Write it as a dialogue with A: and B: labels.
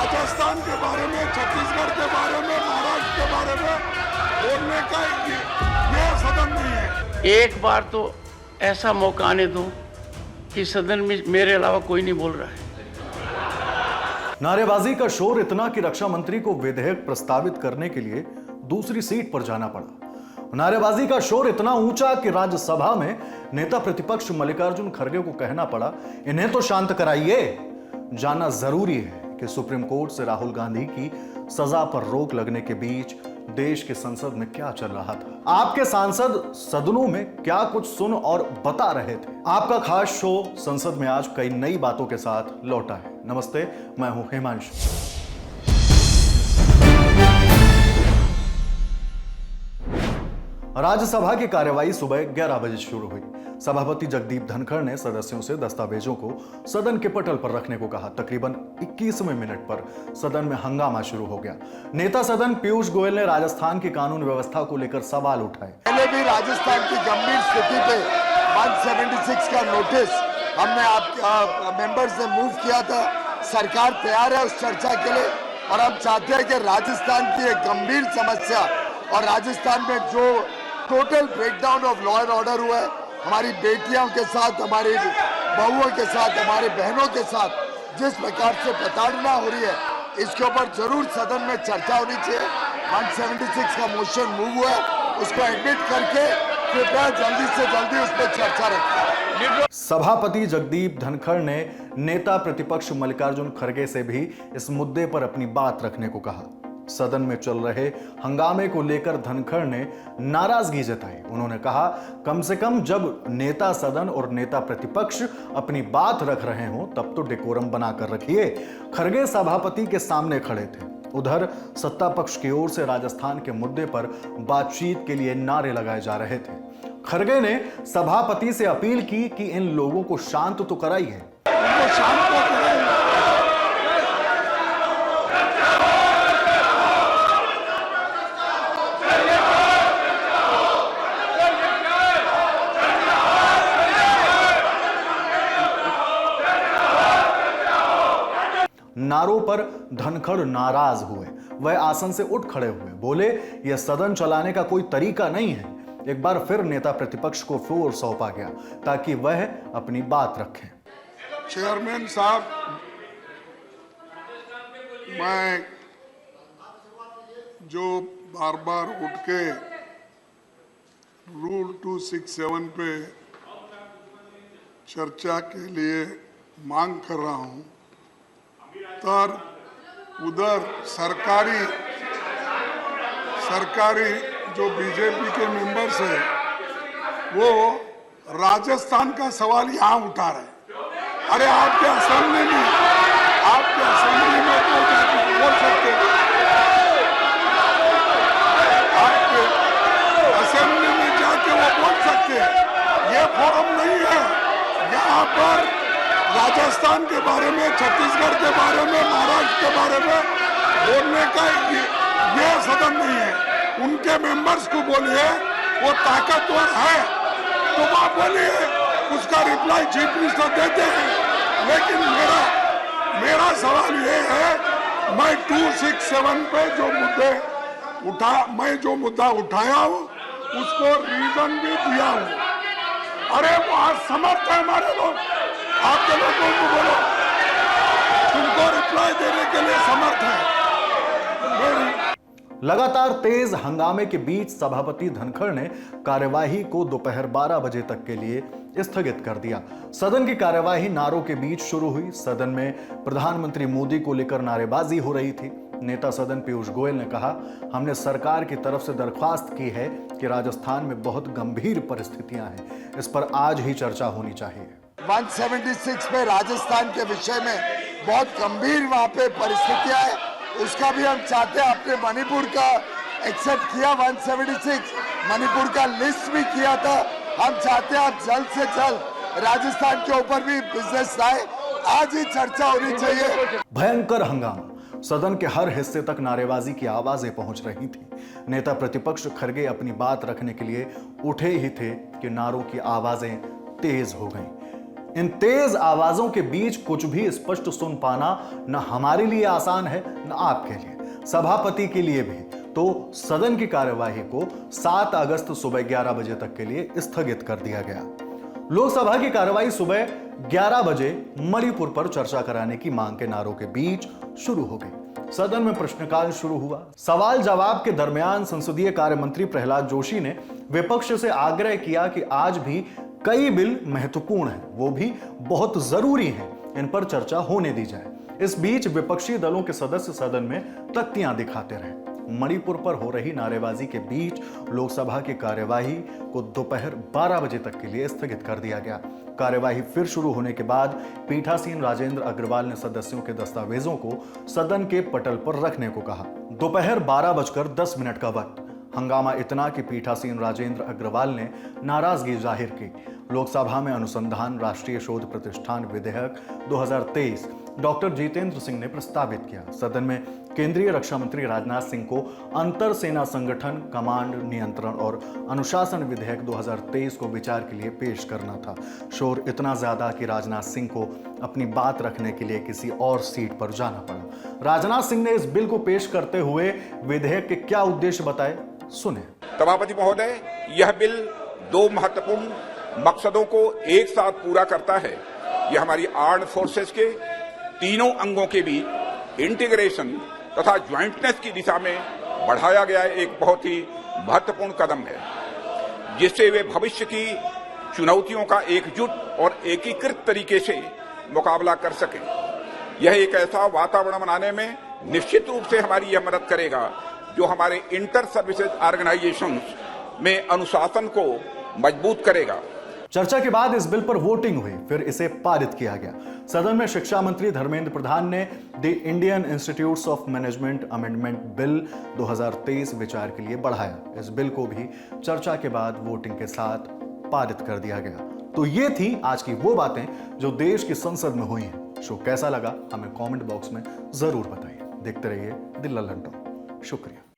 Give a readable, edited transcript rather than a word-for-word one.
A: राजस्थान के बारे में, छत्तीसगढ़ के बारे में, महाराष्ट्र के बारे में बोलने का ये सदन नहीं है।
B: एक बार तो ऐसा मौका आने दो कि सदन में मेरे अलावा कोई नहीं बोल रहा है।
C: नारेबाजी का शोर इतना कि रक्षा मंत्री को विधेयक प्रस्तावित करने के लिए दूसरी सीट पर जाना पड़ा। नारेबाजी का शोर इतना ऊंचा कि राज्यसभा में नेता प्रतिपक्ष मल्लिकार्जुन खड़गे को कहना पड़ा, इन्हें तो शांत कराइए। जानना जरूरी है कि सुप्रीम कोर्ट से राहुल गांधी की सजा पर रोक लगने के बीच देश के संसद में क्या चल रहा था। आपके सांसद सदनों में क्या कुछ सुन और बता रहे थे। आपका खास शो संसद में आज कई नई बातों के साथ लौटा है। नमस्ते, मैं हूं हिमांशु। राज्यसभा की कार्यवाही सुबह 11 बजे शुरू हुई। सभापति जगदीप धनखड़ ने सदस्यों से दस्तावेजों को सदन के पटल पर रखने को कहा। तकरीबन 21वें मिनट पर सदन में हंगामा शुरू हो गया। नेता सदन पीयूष गोयल ने राजस्थान की कानून व्यवस्था को लेकर सवाल उठाए।
A: पहले भी राजस्थान की गंभीर स्थिति पे 176 का नोटिस हमने आप मेंबर्स ने मूव किया था। सरकार तैयार है उस चर्चा के लिए और हम चाहते हैं कि राजस्थान की एक गंभीर समस्या और राजस्थान में जो total breakdown of law and order हुआ है, हमारी बेटियों के साथ, हमारी बहुओं के साथ, हमारे बहनों के साथ जिस प्रकार से प्रताड़ना हो रही है, इसके ऊपर जरूर सदन में चर्चा होनी चाहिए। 176 का मोशन मूव हुआ है, उसको एडमिट करके कृपया जल्दी से जल्दी उस पर चर्चा रखें।
C: सभापति जगदीप धनखड़ ने नेता प्रतिपक्ष मल्लिकार्जुन खड़गे से भी इस मुद्दे पर अपनी बात रखने को कहा। सदन में चल रहे हंगामे को लेकर धनखड़ ने नाराजगी जताई। उन्होंने कहा, कम से कम जब नेता सदन और नेता प्रतिपक्ष अपनी बात रख रहे हो तब तो डेकोरम बनाकर रखिए। खड़गे सभापति के सामने खड़े थे। उधर सत्ता पक्ष की ओर से राजस्थान के मुद्दे पर बातचीत के लिए नारे लगाए जा रहे थे। खड़गे ने सभापति से अपील की कि इन लोगों को शांत तो कराइए। नारों पर धनखड़ नाराज हुए। वह आसन से उठ खड़े हुए, बोले, यह सदन चलाने का कोई तरीका नहीं है। एक बार फिर नेता प्रतिपक्ष को फ्लोर सौंपा गया ताकि वह अपनी बात रखें।
A: चेयरमैन साहब, मैं जो बार बार उठ के रूल 267 पे चर्चा के लिए मांग कर रहा हूं, तर उधर सरकारी जो बीजेपी के मेंबर्स है वो राजस्थान का सवाल यहाँ उठा रहे। अरे आपके असेंबली में तो जाके बोल सकते हैं, आपके असेंबली में जाके वो बोल सकते हैं। ये फोरम नहीं है यहाँ पर राजस्थान के बारे में, छत्तीसगढ़ के बारे में, महाराष्ट्र के बारे में बोलने का ये सदन नहीं है। उनके मेंबर्स को बोलिए, वो ताकतवर है तो आप बोलिए, उसका रिप्लाई चीफ मिनिस्टर देते हैं। लेकिन मेरा सवाल ये है, मैं 267 पे जो मुद्दा उठाया हूँ उसको रीजन भी दिया हूँ। अरे वहां समर्थ है हमारे लोग, आपके लोगों को बोलो, तुमको रिप्लाई देने के लिए समर्थ है।
C: लगातार तेज हंगामे के बीच सभापति धनखड़ ने कार्यवाही को दोपहर 12 बजे तक के लिए स्थगित कर दिया। सदन की कार्यवाही नारों के बीच शुरू हुई। सदन में प्रधानमंत्री मोदी को लेकर नारेबाजी हो रही थी। नेता सदन पीयूष गोयल ने कहा, हमने सरकार की तरफ से दरख्वास्त की है कि राजस्थान में बहुत गंभीर परिस्थितियां हैं, इस पर आज ही चर्चा होनी चाहिए।
A: 176 में राजस्थान के विषय में बहुत गंभीर वहाँ पे परिस्थितियां है, उसका भी हम चाहते हैं। आपने मणिपुर का एक्सेप्ट किया, 176 मणिपुर का लिस्ट भी किया था। हम चाहते हैं आप जल्द से जल्द राजस्थान के ऊपर भी बिजनेस लाए, आज ही चर्चा होनी चाहिए।
C: भयंकर हंगामा, सदन के हर हिस्से तक नारेबाजी की आवाजें पहुंच रही थी। नेता प्रतिपक्ष खड़गे अपनी बात रखने के लिए उठे ही थे कि नारों की आवाजें तेज हो गईं। इन तेज आवाजों के बीच कुछ भी स्पष्ट सुन पाना न हमारे लिए आसान है न आपके लिए, सभापति के लिए भी। तो सदन की कार्यवाही को 7 अगस्त सुबह 11 बजे तक के लिए स्थगित कर दिया गया। लोकसभा की कार्यवाही सुबह 11 बजे मणिपुर पर चर्चा कराने की मांग के नारों के बीच शुरू हो गई। सदन में प्रश्नकाल शुरू हुआ। सवाल जवाब के दरमियान संसदीय कार्य मंत्री प्रहलाद जोशी ने विपक्ष से आग्रह किया कि आज भी कई बिल महत्वपूर्ण हैं, वो भी बहुत जरूरी हैं, इन पर चर्चा होने दी जाए। इस बीच विपक्षी दलों के सदस्य सदन में तख्तियां दिखाते रहे। मणिपुर पर हो रही नारेबाजी के बीच लोकसभा की कार्यवाही को दोपहर 12 बजे तक के लिए स्थगित कर दिया गया। कार्यवाही फिर शुरू होने के बाद पीठासीन राजेंद्र अग्रवाल ने सदस्यों के दस्तावेजों को सदन के पटल पर रखने को कहा। दोपहर 12:10 का वक्त। हंगामा इतना कि पीठासीन राजेंद्र अग्रवाल ने नाराजगी जाहिर की। लोकसभा में अनुसंधान राष्ट्रीय शोध प्रतिष्ठान विधेयक 2023 डॉक्टर जितेंद्र सिंह ने प्रस्तावित किया। सदन में केंद्रीय रक्षा मंत्री राजनाथ सिंह को अंतर सेना संगठन, कमांड, नियंत्रण और अनुशासन विधेयक 2023 को विचार के लिए पेश करना था। शोर इतना ज्यादा कि राजनाथ सिंह को अपनी बात रखने के लिए किसी और सीट पर जाना पड़ा। राजनाथ सिंह ने इस बिल को पेश करते हुए विधेयक के क्या उद्देश्य बताए, सुने।
D: सभापति महोदय, यह बिल 2 महत्वपूर्ण मकसदों को एक साथ पूरा करता है। यह हमारी आर्म्ड फोर्सेस के तीनों अंगों के बीच इंटीग्रेशन तथा ज्वाइंटनेस की दिशा में बढ़ाया गया एक बहुत ही महत्वपूर्ण कदम है, जिससे वे भविष्य की चुनौतियों का एकजुट और एकीकृत तरीके से मुकाबला कर सकें। यह एक ऐसा वातावरण बनाने में निश्चित रूप से हमारी यह मदद करेगा जो हमारे इंटर सर्विसेज ऑर्गेनाइजेशंस में अनुशासन को मजबूत करेगा।
C: चर्चा के बाद इस बिल पर वोटिंग हुई, फिर इसे पारित किया गया। सदन में शिक्षा मंत्री धर्मेंद्र प्रधान ने the Indian institutes of management amendment bill 2023 विचार के लिए बढ़ाया। इस बिल को भी चर्चा के बाद वोटिंग के साथ पारित कर दिया गया। तो ये थी आज की वो बातें जो देश की संसद में हुई हैं। शो कैसा लगा हमें कमेंट बॉक्स में जरूर बताइए। देखते रहिए द लल्लन टॉक। शुक्रिया।